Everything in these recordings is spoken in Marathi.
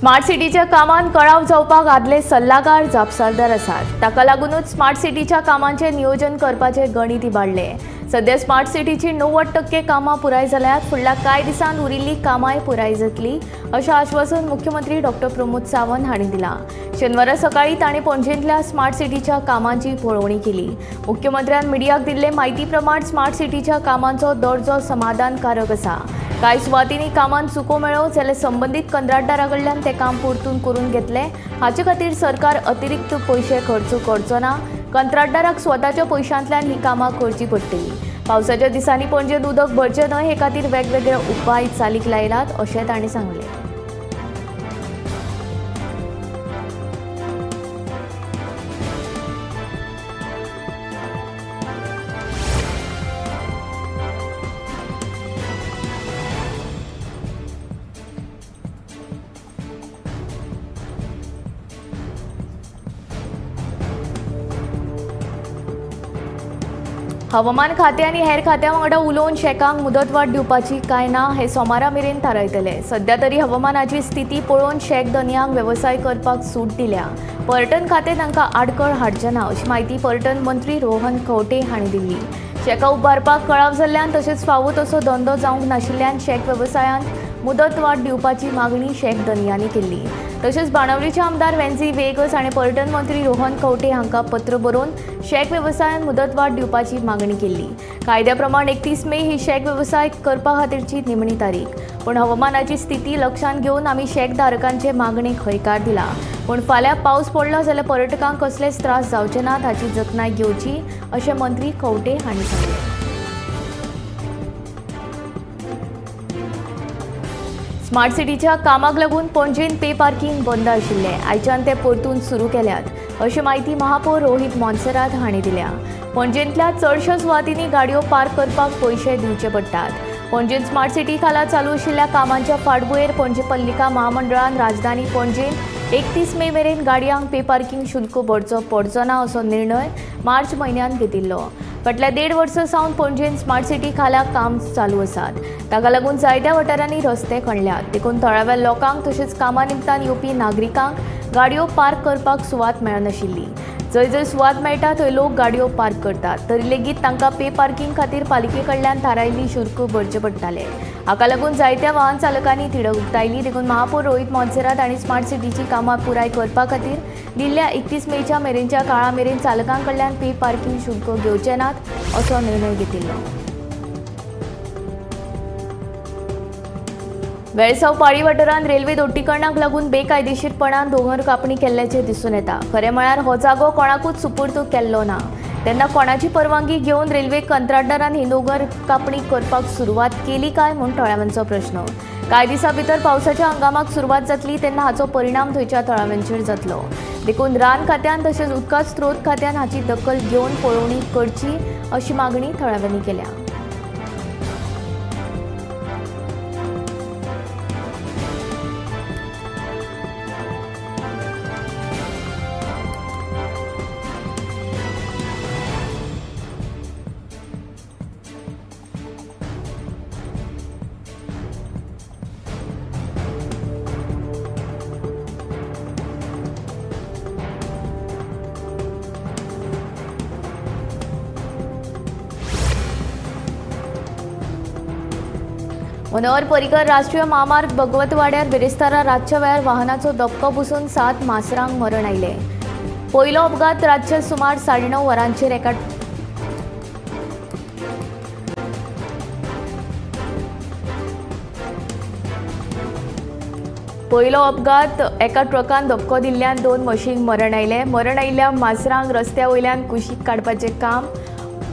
स्मार्ट सिटीच्या कामांत कळाव जावपाक आदले सल्लागार जापसालदार आसात। ताका लागूनच स्मार्ट सिटीच्या कामांचे नियोजन करपाचे गणित इबाडले। सध्या स्मार्ट सिटीची 90% कामां पुराय जाल्यात। फुडल्या कांय दिसांत उरिल्ली कामांय पुराय जातली अशें आश्वासन मुख्यमंत्री डॉ. प्रमोद सावंत हांणी दिलां। शेनवारा सकाळी तांणी पणजेंतल्या स्मार्ट सिटीच्या कामांची पळोवणी केली। मुख्यमंत्र्यान मिडियाक दिल्ले म्हायती प्रमाण स्मार्ट सिटीच्या कामांचो दर्जो समाधानकारक आसा। कांय सुवातींनी कामांत चुको मेळ्ळो जाल्यार संबंदीत कंत्राटदारा कडल्यान ते काम परतून करून घेतले। हाचे खातीर सरकार अतिरिक्त पयशे खर्च करचो ना। कंत्राटदाराक स्वताच्या पयशांतल्यान ही कामां करची पडटली। पावसाच्या दिसांनी पणजेंत उदक भरचें न्हय हे खातीर वेगवेगळे उपाय चालीक लायल्यात अशें तांणी सांगलें। हवामान खाते आनी हेर खात्यां वांगडा उलोवन शेकांक मुदतवाड दिवपाची काय ना हे सोमारा मेरेन थारायतले। सध्या तरी हवामानाची स्थिती पळोवन शेक धन्यांक वेवसाय करपाक सूट दिल्या। पर्यटन खातें तांकां आडखळ हाडचें ना अशी माहिती पर्यटन मंत्री रोहन खंवटे हांणी दिली। शेकां उबारपाक कळाव जाल्ल्यान तशेंच फावो तसो धंदो जावंक नाशिल्ल्यान शेक वेवसायांत मुदतवाड दिवपाची मागणी शेक धन्यांनी केल्ली। तशेंच बाणावलीचे आमदार वेंझी वेगस हांणी पर्यटन मंत्री रोहन खंवटे हांकां पत्र बरोवन शेक वेवसायांत मुदतवाड दिवपाची मागणी केल्ली। कायद्या प्रमाण 31 मे ही शेक वेवसाय करपा खातीरची निमणी तारीख। पूण हवामानाची स्थिती लक्षांत घेवन आमी शेक धारकांचे मागणेक हयकार दिला। पूण फाल्यां पावस पडलो जाल्यार पर्यटकांक कसलेच त्रास जावचे नात हाची जतनाय घेवची अशें मंत्री खंवटे हांणी सांगलें। स्मार्ट सिटीच्या कामाक लागून पणजेंत पे पार्किंग बंद आशिल्लें। आयच्यान ते परतून सुरू केल्यात अशी माहिती महापौर रोहित मोन्सेरात हांणी दिल्या। पणजेंतल्या चडशा सुवातींनी गाडयो पार्क करपाक पयशे दिवचे पडटात। पणजेंत स्मार्ट सिटी खाला चालू आशिल्ल्या कामांच्या फाटभुंयेर पणजे पालिका महामंडळान राजधानी पणजेंत 31 मे मेरेन गाडयांक पे पार्किंग शुल्क भरचो पडचो ना असो निर्णय मार्च म्हयन्यांत घेतिल्लो। फाटल्या 1.5 वर्सां सावन पणजेंत स्मार्ट सिटी खाला काम चालू आसात। ताका लागून जायत्या वाठारांनी रस्ते खणल्यात। देखून थळाव्या लोकांक तशेंच कामा निमतान येवपी नागरिकांक गाडयो पार्क करपाक सुवात मेळनाशिल्ली। जंय जंय सुवात मेळटा थंय लोक गाडयो पार्क करतात। तरी लेगीत तांकां पे पार्किंग खातीर पालिके कडल्यान थारायिल्ली शुल्क भरचे पडटाले। हाका लागून जायत्या वाहन चालकांनी तिडक उक्तायली। देखून महापौर रोहित मोन्सेरात हांणी स्मार्ट सिटीची कामां पुराय करपा खातीर दिल्ल्या 31 मेच्या मेरेनच्या काळा मेरेन चालकां कडल्यान पे पार्किंग शुल्क घेवचे नात असो निर्णय घेतिल्लो। वेळसाव पाळी वाठारांत रेल्वे दोट्टीकरणाक लागून बेकायदेशीरपणान दोंगर कापणी केल्ल्याचें दिसून येता। खरें म्हळ्यार हो जागो कोणाकूच सुपूर्द केल्लो ना। तेन्ना कोणाची परवानगी घेवन रेल्वे कंत्राटदारान ही दोंगर कापणी करपाक सुरवात केली काय म्हूण थळाव्यांचो प्रश्न। कांय दिसां भितर पावसाच्या हंगामाक सुरवात जातली तेन्ना हाचो परिणाम थंयच्या थळाव्यांचेर जातलो। देखून रान खात्यान तशेंच उदका स्त्रोत खात्यान हाची दखल घेवन पळोवणी करची अशी मागणी थळाव्यांनी केल्या। मनोहर पर्रीकर राष्ट्रीय महामार्ग भगवत वाड्यार बिरेस्तारा रातच्या वेळार वाहनाचो धपको बसून 7 मासरांक मरण आयलें। पयलो अपघात रातचे सुमार 9:30 वरांचेर एका ट्रकान धपको दिल्ल्यान 2 म्हशींक मरण आयलें। मरण आयिल्ल्या मासरांक रस्त्या वयल्यान कुशीक काडपाचें काम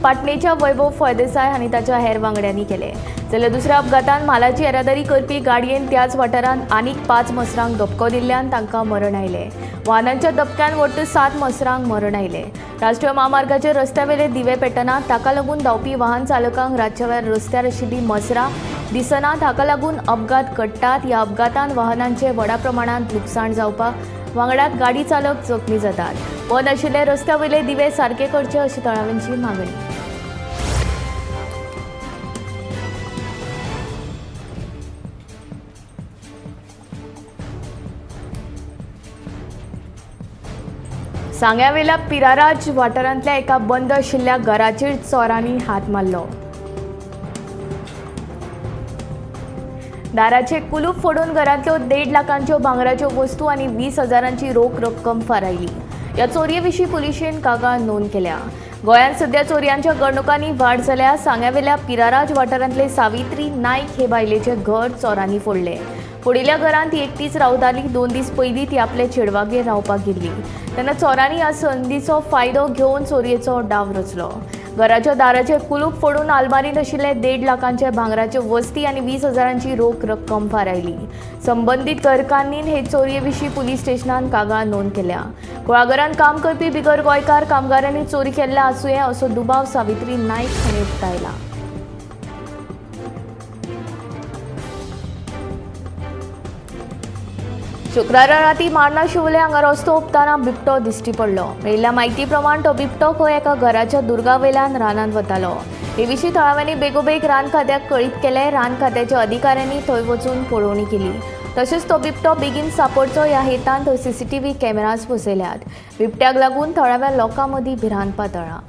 पाटणेच्या वैभव फळदेसाय हांणी ताच्या हेर वांगड्यांनी केलें। जाल्यार दुसऱ्या अपघातान म्हालाची येरादारी करपी गाडयेन त्याच वाठारांत आनीक 5 मसरांक धपको दिल्ल्यान तांकां मरण आयलें। वाहनांच्या धपक्यान वट्ट 7 मसरांक मरण आयलें। राष्ट्रीय महामार्गाचेर रस्त्यावेले दिवे पेटनात। ताका लागून धांवपी वाहन चालकांक रातच्या वेळार रस्त्यार आशिल्लीं मसरां दिसनात। हाका लागून अपघात घडटात। ह्या अपघातान वाहनांचे व्हडा प्रमाणांत लुकसाण जावपाक वांगडाच गाडी चालक जखमी जातात। बंद आशिल्ले रस्त्यावेले दिवे सारके करचे अशी थळाव्यांची मागणी। सांग्यावेल्या पिराराज वाठारांतल्या एका बंद आशिल्ल्या घराचेर चोरांनी हात मारलो. दाराचे कुलूप फोडून घरांतल्यो 1.5 लाखांच्यो भांगराच्यो वस्तू आनी 20,000ची रोख रक्कम फारायली. ह्या चोरये पुलिशेन कागाळ नोंद केल्या. गोंयांत सध्या चोरयांच्या घडणुकांनी वाड जाल्या. सांग्यावेल्या पिराराज वाठारांतले सावित्री नायक हे बायलेचें घर चोरांनी फोडलें. फोडिल्ल्या घरांत ती एकटीच रावताली. 2 दीस पयलीं ती आपल्या चेडवागेर रावपाक गेल्ली. तेन्ना चोरांनी ह्या संदीचो फायदो घेवन चोरयेचो डाव रचलो. घराच्या दाराचे कुलूप फोडून आलमारींत आशिल्ले 1.5 लाखांचे भांगराच्यो वस्ती आनी 20,000ची रोख रक्कम फारायली. संबंदीत घरकान्नीन हे चोरये पुलीस स्टेशनात कागाळ नोंद केल्या. कुळागरांत काम करपी बिगर गोंयकार कामगारांनी चोरी केल्ल्या आसूं यें असो दुबाव सावित्री नायक हांणी उक्तायला. शुक्रारा राती मारना शिवले हांगा रस्तो ओंपतना बिबटो दिश्टी पडलो. मेळिल्ल्या म्हायती प्रमाण तो बिबटो खंय एका घराच्या दुर्गावेल्यान रानांत वतालो. हे विशीं थळाव्यांनी बेगोबेग रान खात्याक कळीत केलें. रान खात्याच्या अधिकाऱ्यांनी थंय वचून पळोवणी केली. तशेंच तो बिबटो बेगीन सांपडचो ह्या हेतान थंय CCTV कॅमेराज बसयल्यात. बिबट्याक लागून थळाव्या लोकां मदीं भिरांत पातळ्ळा.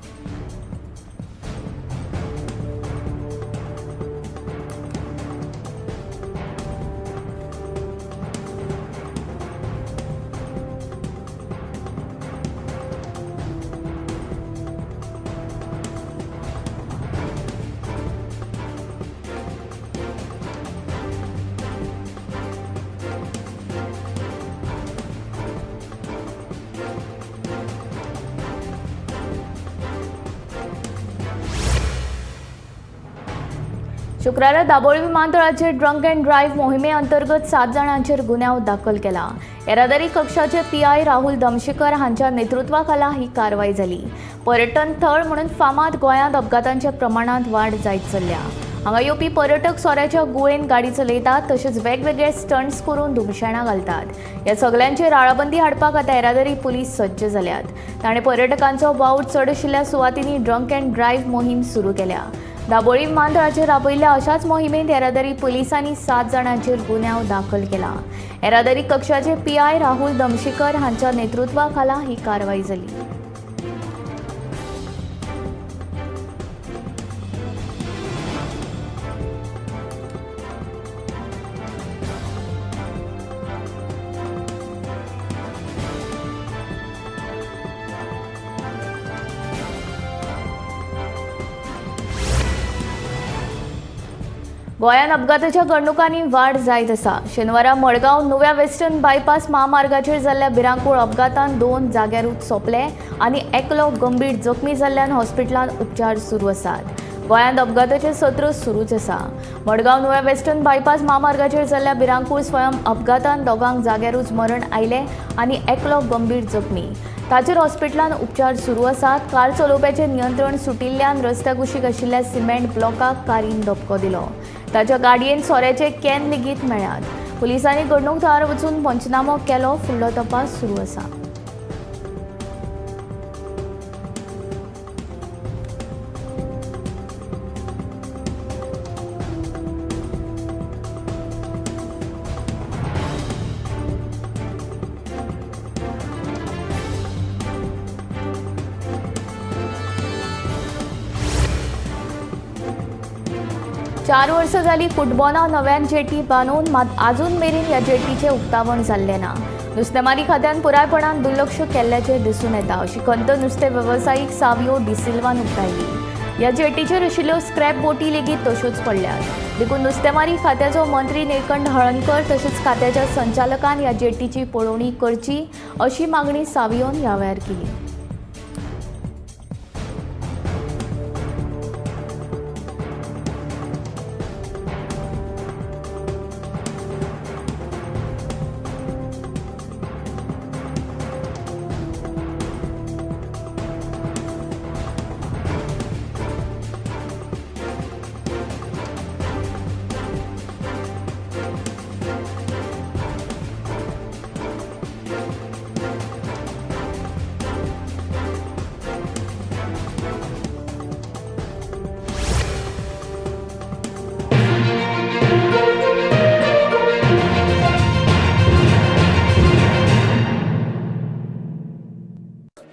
शुक्रारा दाबोळी विमानतळाचेर ड्रंक अँड ड्रायव्ह मोहिमे अंतर्गत 7 जाणांचेर गुन्यांव दाखल केला. येरादारी कक्षाचे PI राहुल दमशेकर हांच्या नेतृत्वाखाला ही कारवाय जाली. पर्यटन थळ म्हणून फामाद गोंयांत अपघातांच्या प्रमाणांत वाड जायत चल्ल्या. हांगा येवपी पर्यटक सोऱ्याच्या गुळेन गाडी चलयतात. तशेंच वेगवेगळे स्टंट्स करून धुमशाणां घालतात. ह्या सगळ्यांचेर आळाबंदी हाडपाक आतां येरादारी पुलीस सज्ज जाल्यात. ताणें पर्यटकांचो वावूर चड आशिल्ल्या सुवातींनी ड्रंक अँड ड्रायव्ह मोहीम सुरू केल्या. दाबोळी विमानतळाचेर राबयिल्ल्या अशाच मोहिमेंत येरादारी पुलिसांनी 7 जाणांचेर गुन्यांव दाखल केला. येरादारी कक्षाचे PI राहुल दमशेकर हांच्या नेतृत्वाखाला ही कारवाय जाली. गोंयांत अपघाताच्या घडणुकांनी वाड जायत आसा. शेनवारा मडगांव नुव्या वेस्टर्न बायपास महामार्गाचेर जाल्ल्या भिरांकूळ अपघातांत 2 जाग्यारूच सोंपले आनी एकलो गंभीर जखमी जाल्ल्यान हॉस्पिटलांत उपचार सुरू आसात. गोंयांत अपघाताचें सत्र सुरूच आसा. मडगांव नुव्या वेस्टर्न बायपास महामार्गाचेर जाल्ल्या भिरांकूळ स्वयं अपघातांत 2 जाग्यारूच मरण आयलें आनी एकलो गंभीर जखमी. ताचेर हॉस्पिटलांत उपचार सुरू आसात. कार चलोवप्याचें नियंत्रण सुटिल्ल्यान रस्त्या कुशीक आशिल्ल्या सिमेंट ब्लॉकाक कारीन धपको दिलो. ताच्या गाडयेन सोऱ्याचे कॅन लेगीत मेळ्ळ्यात. पुलिसांनी घडणूक थळार वचून पंचनामो केलो. फुडलो तपास सुरू आसा. चार वर्सां जालीं कुटबोना नव्यान जेटी बांदून मात आजून मेरेन ह्या जेटीचें उक्तावण जाल्लें ना. नुस्तेमारी खात्यान पुरायपणान दुर्लक्ष केल्ल्याचें दिसून येता अशी खंत नुस्तें वेवसायीक सावियो डिसिल्वान उक्तायली. ह्या जेटीचेर आशिल्ल्यो स्क्रॅप बोटी लेगीत तश्योच पडल्यात. देखून नुस्तेमारी खात्याचो मंत्री निळकंठ हळर्णकर तशेंच खात्याच्या संचालकान ह्या जेटीची पळोवणी करची अशी मागणी सावियोन ह्या वेळार केली.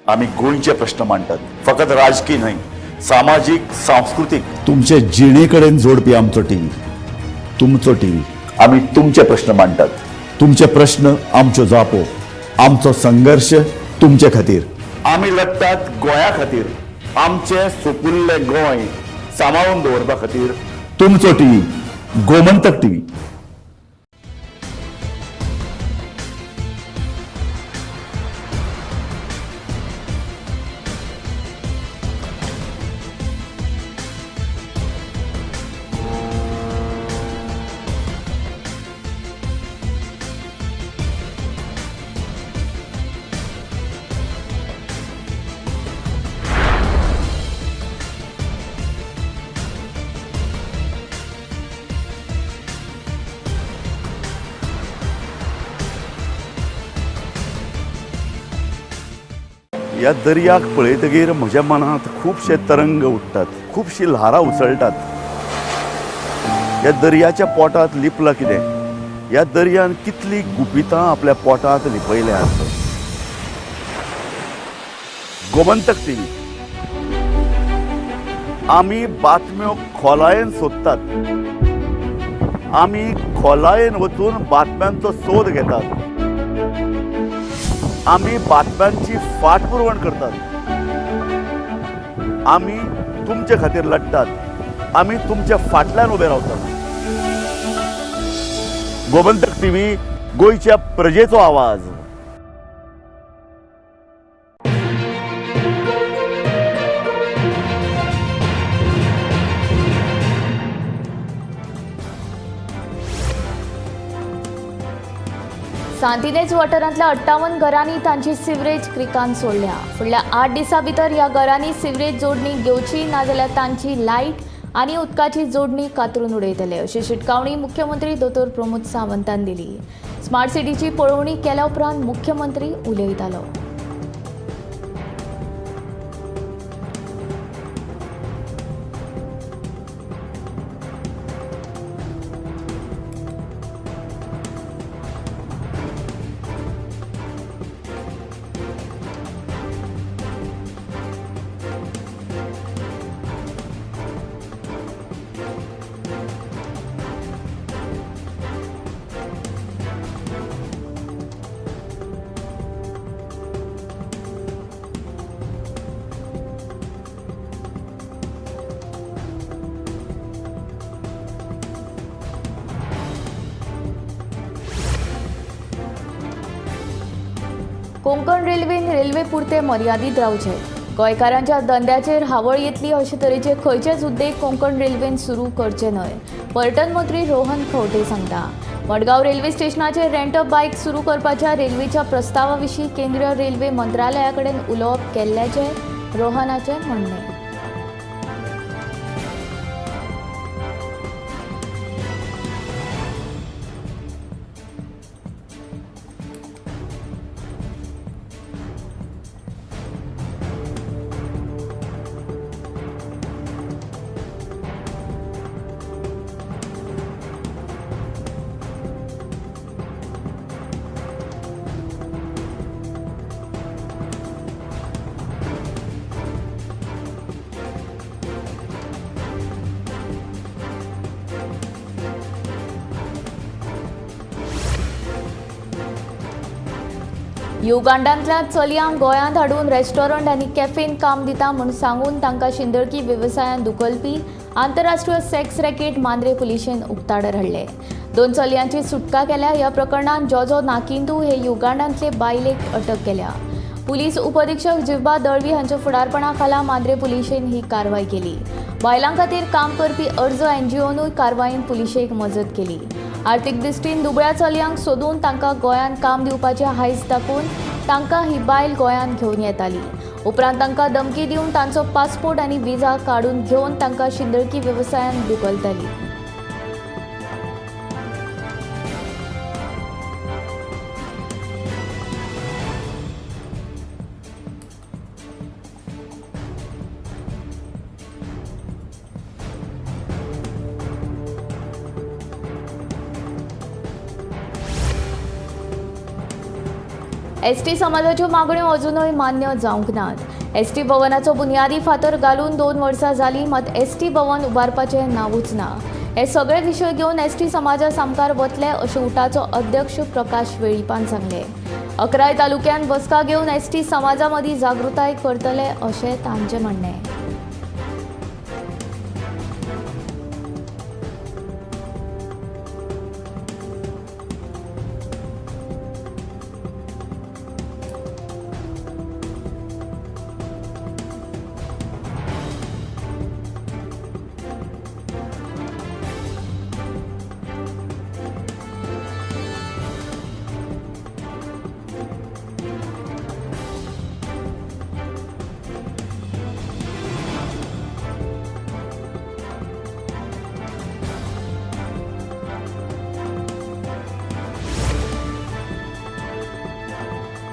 आम्ही गोंयचे प्रश्न मांडटात, फकत राजकीय न्हय, सामाजीक सांस्कृतिक. तुमचे जिणेकडेन जोडपी आमचो टीव्ही, तुमचो टीव्ही. आम्ही तुमचे प्रश्न मांडटात. तुमचे प्रश्न आमच्यो जापो, आमचो संघर्ष तुमचे खातीर. आम्ही लढटात गोंया खातीर, आमचे सोपुल्ले गोंय सांबाळून दवरपा खातीर. तुमचो टीव्ही, गोमंतक टीव्ही. ह्या दर्याक पळयतकीर म्हज्या मनांत खुबशे तरंग उठटात, खुबशीं ल्हारां उसळटात. ह्या दर्याच्या पोटांत लिपलां कितें? ह्या दर्यान कितलीं गुपितां आपल्या पोटांत लिपयल्यात. गोमंतक टीव्ही. आमी बातम्यो खोलायेन सोदतात, आमी खोलायेन वचून बातम्यांचो सोद घेतात, आमी बातम्यांची फाटपुरवण करतात, आमी तुमचे खातीर लढटात, आमी तुमच्या फाटल्यान उबे रावतात. गोमंतक टीव्ही, गोंयच्या प्रजेचो आवाज. सांतिनेज वाठारांतल्या 58 घरांनी तांची सिवरेज क्रिकांत सोडल्या. फुडल्या 8 दिसां भितर ह्या घरांनी सिवरेज जोडणी घेवची, नाजाल्यार तांची लायट आनी उदकाची जोडणी कातरून उडयतले, अशी शिटकावणी मुख्यमंत्री दोतोर प्रमोद सावंतान दिली. स्मार्ट सिटीची पळोवणी केल्या उपरांत मुख्यमंत्री उलयतालो. कोंकण रेल्वेन रेल्वे पुरते मर्यादीत रावचे. गोंयकारांच्या धंद्याचेर हावळ येतली अशे तरेचे खंयचेच उद्देग कोंकण रेल्वेन सुरू करचे न्हय, पर्यटन मंत्री रोहन खंवटे सांगता. मडगांव रेल्वे स्टेशनाचेर रेंट बायक सुरू करपाच्या रेल्वेच्या प्रस्तावा विशीं केंद्रीय रेल्वे मंत्रालया कडेन उलोवप केल्ल्याचे रोहनाचे म्हणणे. युगांडांतल्या चलयांक गोंयांत हाडून रेस्टॉरंट आनी कॅफेन काम दिता म्हूण सांगून तांकां शिंदळकी वेवसायांत धुकलपी आंतरराष्ट्रीय सेक्स रॅकेट मांद्रे पुलिशेन उक्ताडार हाडले. 2 चलयांची सुटका केल्या. ह्या प्रकरणात जोजो नाकिंदू हे युगांडांतले बायलेक अटक केल्या. पुलीस उपअधीक्षक जिव्बा दळवी हांच्या फुडारपणा खाला मांद्रे पुलिशेन ही कारवाय केली. बायलां खातीर काम करपी अर्ज NGOनूय कारवायेन पुलिशेक मजत केली. आर्थीक दृश्टीन दुबळ्या चलयांक सोदून तांकां गोंयांत काम दिवपाचें हायज दाखोवन तांकां ही बायल गोंयांत घेवन येताली. उपरांत तांकां धमकी दिवन तांचो पासपोर्ट आनी विजा काडून घेवन तांकां शिंदळकी वेवसायांत धुकलताली. एसटी समाजाच्यो मागण्यो अजूनय मान्य जावंक नात। एसटी भवनाचो बुनयादी फातर घालून 2 वर्सां जालीं, मात एसटी भवन उबारपाचें नांवूच ना। हे सगळे विशय घेवन एसटी समाजा सामकार वतले अशें उटाचो अध्यक्ष प्रकाश वेळीपान सांगले। 11 तालुक्यान बसका घेवन एसटी समाजा मदीं जागृताय करतले अशें तांचें म्हणणें।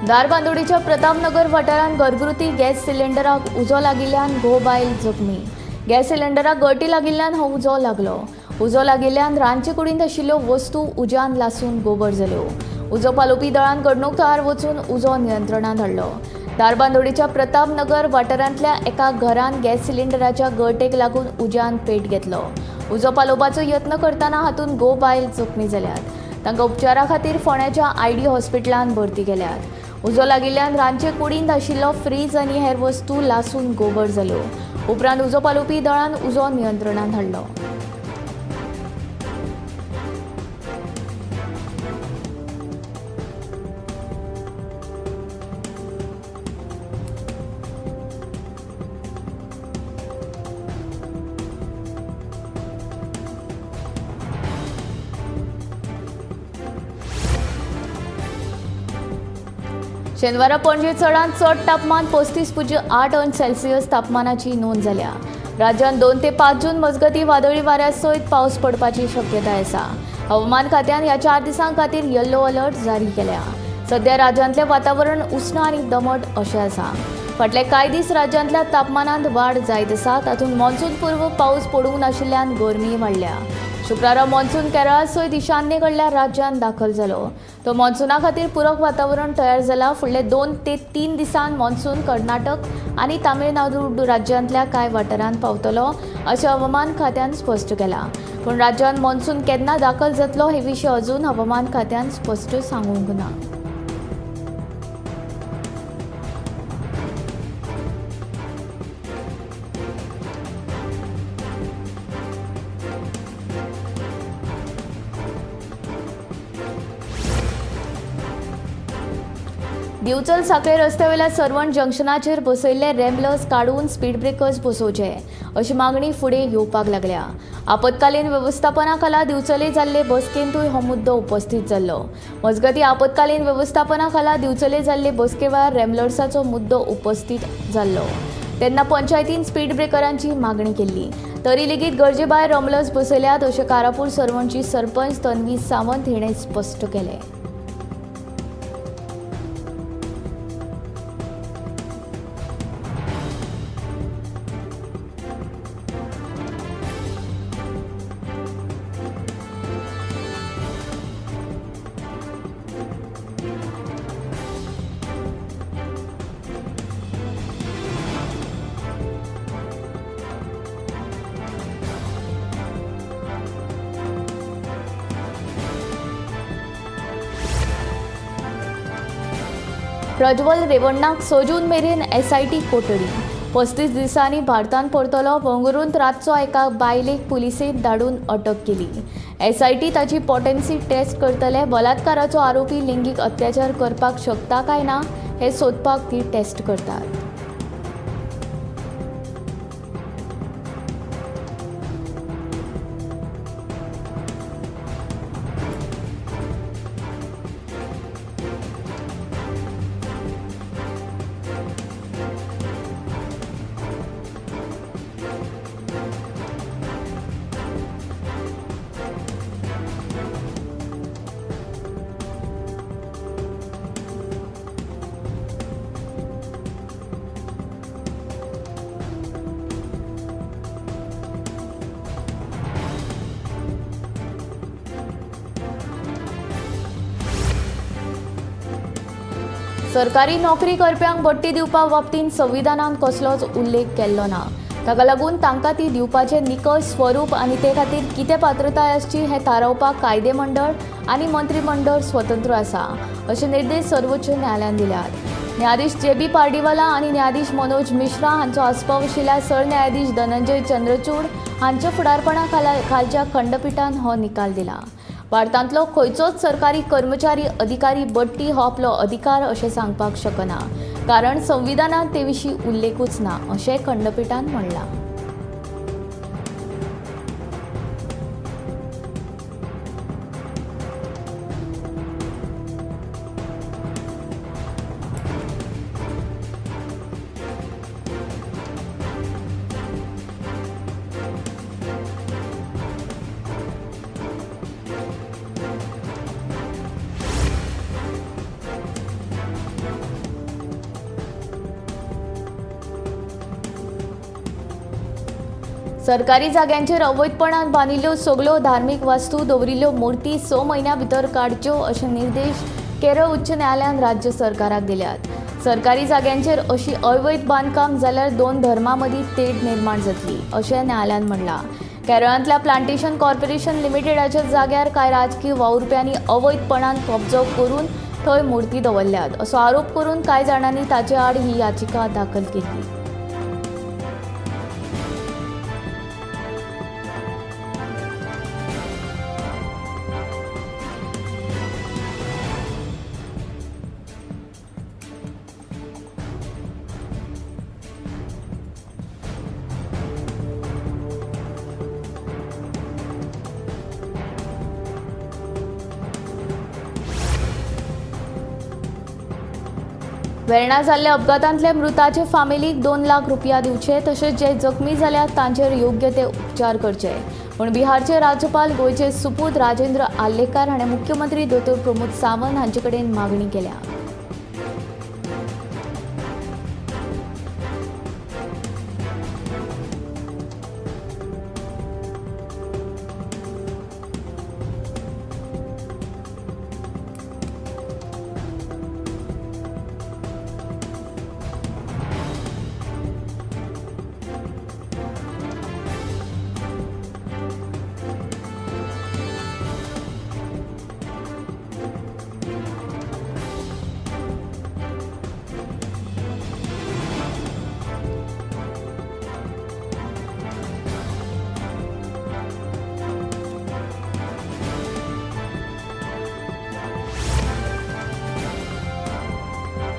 दारबांदोडीच्या प्रतापनगर वाठारांत घरगुती गॅस सिलिंडराक उजो लागिल्ल्यान घोव बायल जखमी। गॅस सिलिंडराक गळटी लागिल्ल्यान हो उजो लागलो। उजो लागिल्ल्यान रांदचे कुडींत आशिल्ल्यो वस्तू उज्यान लासून गोबर जाल्यो। उजो पालोवपी दळान घडणूक थळार वचून उजो नियंत्रणांत हाडलो। दारबांदोडीच्या प्रतापनगर वाठारांतल्या एका घरान गॅस सिलिंडराच्या गळटेक लागून उज्यान पेट घेतलो। उजो पालोवपाचो यत्न करतना हातूंत घोव बायल जखमी जाल्यात। तांकां उपचारा खातीर फोंड्याच्या आयडी हॉस्पिटलांत भरती केल्यात। उजो लागिल्ल्यान रांदचे कुडींत आशिल्लो फ्रीज आनी हेर वस्तू लासून गोबर जाल्यो। उपरांत उजो पालोवपी दळान उजो नियंत्रणांत हाडलो। शेनवारा पणजे चडांत चड तापमान 35.8 अंश सेल्सियस तापमानाची नोंद जाल्या। राज्यांत 2 ते 5 जून मजगतीं वादळी वाऱ्या सयत पावस पडपाची शक्यताय आसा। हवामान खात्यान ह्या 4 दिसां खातीर येल्लो अलर्ट जारी केल्या। सध्या राज्यांतलें वातावरण उष्ण आनी दमट अशें आसा। फाटले कांय दीस राज्यांतल्या तापमानांत वाड जायत आसा। तातूंत मॉन्सून पूर्व पावस पडूंक नाशिल्ल्यान गरमी वाडल्या। शुक्रारा मॉन्सून केरळा सयत ईशान्य कडल्या राज्यांत दाखल जालो। तो मॉन्सूना खातीर पूरक वातावरण तयार जाला। फुडले 2 ते 3 दिसांत मॉन्सून कर्नाटक आनी तामिळनाडू राज्यांतल्या कांय वाठारांत पावतलो अशें हवामान खात्यान स्पश्ट केलां। पूण राज्यांत मॉन्सून केन्ना दाखल जातलो हे विशीं अजून हवामान खात्यान स्पश्ट सांगूंक ना। दिवचल सांखळे रस्त्यावेल्या सरवण जंक्शनाचेर बसयल्ले रॅम्बलर्स काडून स्पीड ब्रेकर्स बसोवचे अशी मागणी फुडें येवपाक लागल्या। आपतकालीन वेवस्थापना खाला दिवचले जाल्ले बसकेंतूय हो मुद्दो उपस्थित जाल्लो। मजगतीं आपतकालीन वेवस्थापना खाला दिवचले जाल्ले बसके वेळार रॅम्बलर्साचो मुद्दो उपस्थित जाल्लो तेन्ना पंचायतीन स्पीड ब्रेकरांची मागणी केल्ली। तरी लेगीत गरजे भायर रॅम्बलर्स बसयल्यात अशें कारापूर सरवणची सरपंच तन्वी सावंत हिणें स्पश्ट केलें। प्रज्वल रेवण्णाक 6 जून मेरेन SIT कोठडी। 35 दिसांनी भारतांत परतलो। बंगळुरूंत रातचो एका बायलेक पुलिसेन धाडून अटक केली। SIT ताची पोटेन्सी टेस्ट करतले। बलात्काराचो आरोपी लिंगीक अत्याचार करपाक शकता काय ना हे सोदपाक ती टेस्ट करतात। सरकारी नोकरी करप्यांक बडटी दिवपा बाबतींत संविधानान कसलोच उल्लेख केल्लो ना. ताका लागून तांकां ती दिवपाचें निकश स्वरूप आनी ते खातीर कितें पात्रताय आसची हें थारावपाक कायदे मंडळ आनी मंत्रिमंडळ स्वतंत्र आसा अशे निर्देश सर्वोच्च न्यायालयान दिल्यात. न्यायाधीश जे.बी. पार्डीवाला आनी न्यायाधीश मनोज मिश्रा हांचो आस्पाव आशिल्ल्या सरन्यायाधीश धनंजय चंद्रचूड हांच्या फुडारपणा खालच्या खंडपीठान हो निकाल दिला. भारतांतलो खंयचोच सरकारी कर्मचारी अधिकारी बडटी हो आपलो अधिकार अशें सांगपाक शकना, कारण संविधानांत ते विशीं उल्लेखूच ना अशें खंडपीठान म्हणलां. सरकारी जाग्यांचेर अवैधपणान बांदिल्ल्यो सगळ्यो धार्मीक वास्तू दवरिल्ल्यो मूर्ती 6 म्हयन्यां भितर काडच्यो अशे निर्देश केरळ उच्च न्यायालयान राज्य सरकाराक दिल्यात. सरकारी जाग्यांचेर अशी अवैध बांदकाम जाल्यार 2 धर्मां मदीं तेड निर्माण जातली अशें न्यायालयान म्हणलां. केरळांतल्या प्लांटेशन कॉर्पोरेशन लिमिटेडाच्या जाग्यार कांय राजकीय वावुरप्यांनी अवैधपणान कब्जो करून थंय मूर्ती दवरल्यात असो आरोप करून कांय जाणांनी ताचे आड ही याचिका दाखल केली. वेर्णा जाल्ल्या अपघातांतल्या मृताचे फामिलीक 2 लाख रुपया दिवचे तशेंच जे जखमी जाल्यात तांचेर योग्य ते उपचार करचे म्हूण बिहारचे राज्यपाल गोंयचे सुपूत राजेंद्र आर्लेकर हाणें मुख्यमंत्री दोतोर प्रमोद सावंत हांचे कडेन मागणी केल्या.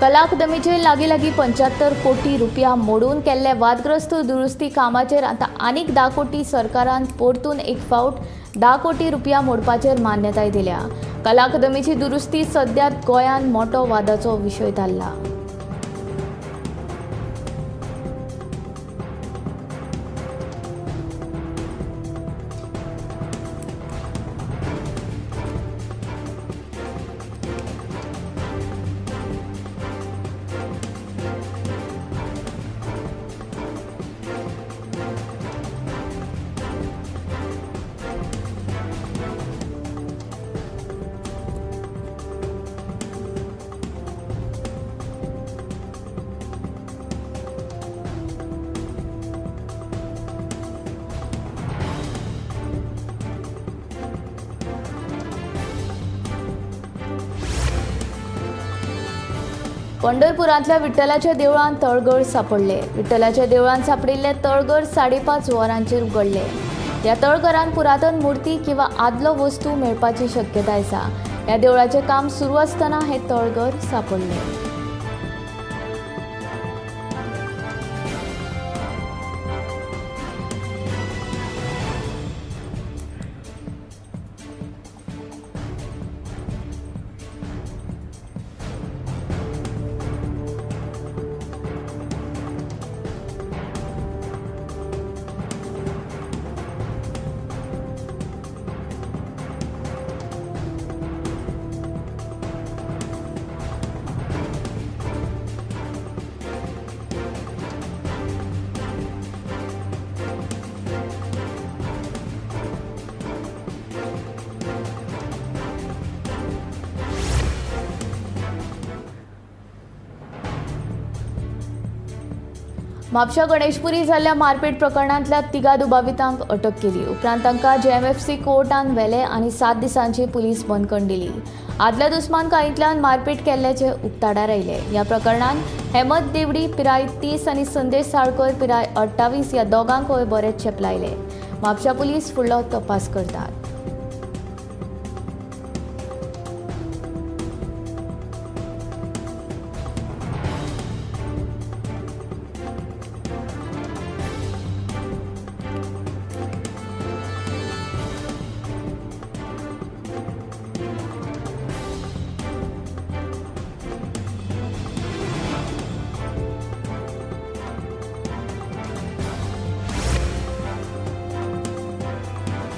कला अकादमीचे लागीं 75 कोटी रुपया मोडून केल्ले वादग्रस्त दुरुस्ती कामाचेर आतां आनीक 10 कोटी सरकारान परतून एक फावट 10 कोटी रुपया मोडपाचेर मान्यताय दिल्या. कला अकादमीची दुरुस्ती सद्याक गोंयांत मोठो वादाचो विशय थारला. पंढरपुरांतल्या विठ्ठलाच्या देवळांत तळघर सापडले. विठ्ठलाच्या देवळांत सापडिल्ले तळघर 5.5 वरांचेर उगडले. ह्या तळघरांत पुरातन मुर्ती किंवा आदलो वस्तू मेळपाची शक्यताय आसा. ह्या देवळाचें काम सुरू आसतना हे तळघर सापडले. म्हापशा गणेशपुरी जाल्ल्या मारपेट प्रकरणांतल्या तिगा दुबावितांक अटक केली. उपरांत तांकां JMFC कोर्टान व्हेले आनी 7 दिसांची पुलीस बंदखण दिली. आदल्या दुस्मान काळींतल्यान मारपेट केल्ल्याचे उक्ताडार आयले. ह्या प्रकरणांत हेमंत देवडी पिराय 30 आनी संदेश साळकर पिराय 28 ह्या दोगांकय बरेच छेप लायले. म्हापशा पुलीस फुडलो तपास करतात.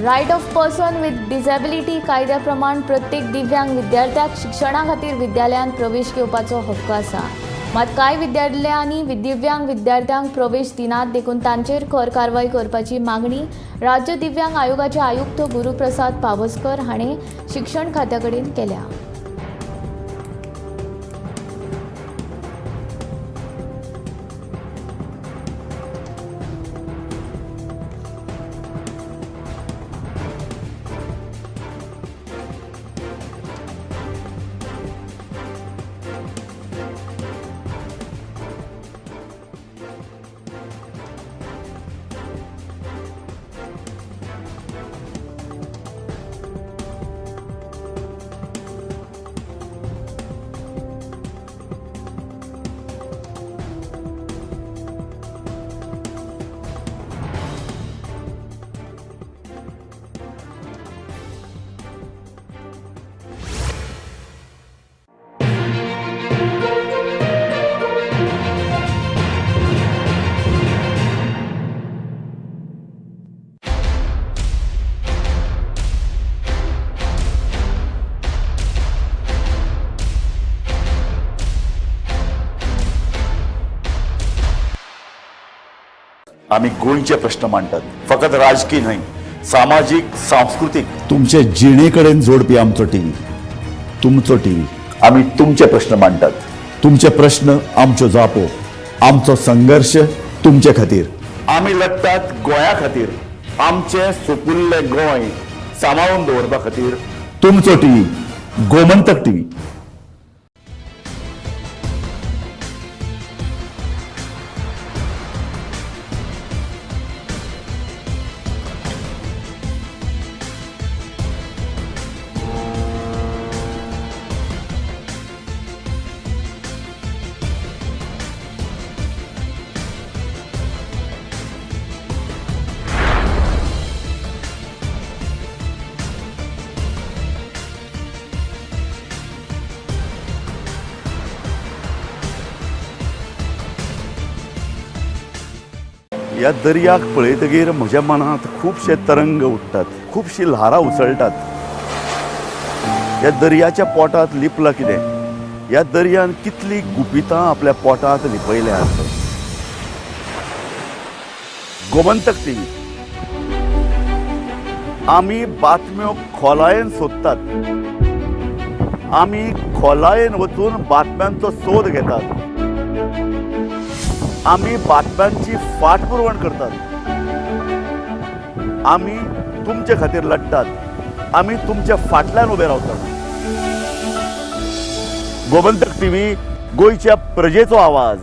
Right of person with disability कायद्या प्रमाण प्रत्येक दिव्यांग विद्यार्थ्याक शिक्षणा खातीर विद्यालयांत प्रवेश घेवपाचो हक्क आसा. मात कांय विद्यालयांनी दिव्यांग विद्यार्थ्यांक प्रवेश दिनात देखून तांचेर खर कारवाय करपाची मागणी राज्य दिव्यांग आयोगाचे आयुक्त गुरुप्रसाद पावसकर हाणें शिक्षण खात्या कडेन केल्या. आम्ही गोंयचे प्रश्न मांडटात. फकत राजकीय न्हय, सामाजीक सांस्कृतिक. तुमचे जिणेकडेन जोडपी आमचो टीव्ही, तुमचो टीव्ही. आम्ही तुमचे प्रश्न मांडटात. तुमचे प्रश्न आमच्यो जापो, आमचो संघर्ष तुमचे खातीर. आम्ही लढटात गोंया खातीर, आमचे सोपुल्ले गोंय सांबाळून दवरपा खातीर. तुमचो टीव्ही, गोमंतक टीव्ही. ह्या दर्याक पळयतगीर म्हज्या मनांत खुबशे तरंग उठटात, खुबशीं ल्हारां उसळटात. ह्या दर्याच्या पोटांत लिपलां कितें? ह्या दर्यान कितलीं गुपितां आपल्या पोटांत लिपयल्यात. गोमंतक टीव्ही. आमी बातम्यो खोलायेन सोदतात. आमी खोलायेन वचून बातम्यांचो सोद घेतात. आमी बातम्यांची फाटपुरवण करतात. आमी तुमचे खातीर लढटात. आमी तुमच्या फाटल्यान उबे रावतात. गोमंतक टीव्ही, गोंयच्या प्रजेचो आवाज.